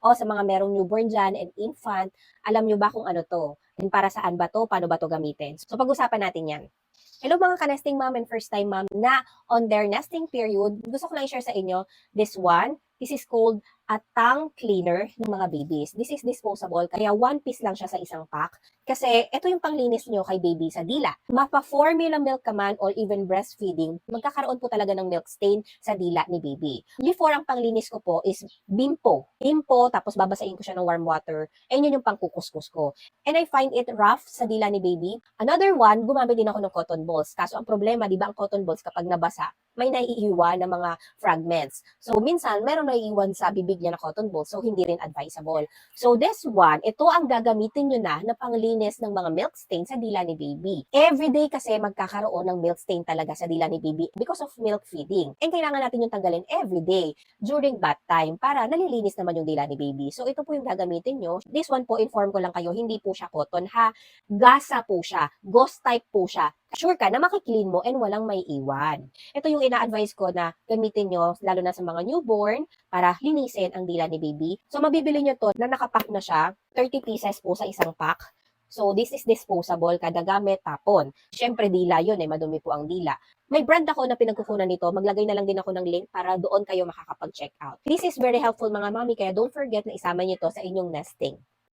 O sa mga merong newborn dyan and infant, alam nyo ba kung ano to? And para saan ba to? Paano ba to gamitin? So pag-usapan natin yan. Hello mga ka-nesting mom and first time mom na on their nesting period. Gusto ko lang i-share sa inyo this one. This is called a tongue cleaner ng mga babies. This is disposable, kaya one piece lang siya sa isang pack. Kasi ito yung panglinis nyo kay baby sa dila. Mapa-formula milk ka man or even breastfeeding, magkakaroon po talaga ng milk stain sa dila ni baby. Before, ang panglinis ko po is Bimpo. Bimpo, tapos babasain ko siya ng warm water. And yun yung pangkukuskus ko. And I find it rough sa dila ni baby. Another one, gumamit din ako ng cotton balls. Kaso ang problema, di ba ang cotton balls kapag nabasa, may naiiwan na mga fragments. So, minsan, meron naiiwan sa bibig niya na cotton balls, so hindi rin advisable. So, this one, ito ang gagamitin nyo na panglinis ng mga milk stain sa dila ni baby. Everyday kasi magkakaroon ng milk stain talaga sa dila ni baby because of milk feeding. And kailangan natin yung tanggalin everyday during bath time para nalilinis naman yung dila ni baby. So, ito po yung gagamitin nyo. This one po, inform ko lang kayo, hindi po siya cotton ha. Gasa po siya. Gauze type po siya. Sure ka na makiklean mo and walang may iwan. Ito yung ina-advise ko na gamitin nyo, lalo na sa mga newborn, para linisin ang dila ni baby. So, mabibili nyo to na nakapack na siya. 30 pieces po sa isang pack. So, this is disposable, kada gamit, tapon. Siyempre, dila yun madumi po ang dila. May brand ako na pinagkukunan nito. Maglagay na lang din ako ng link para doon kayo makakapag-check out. This is very helpful mga mami, kaya don't forget na isama nyo to sa inyong nesting.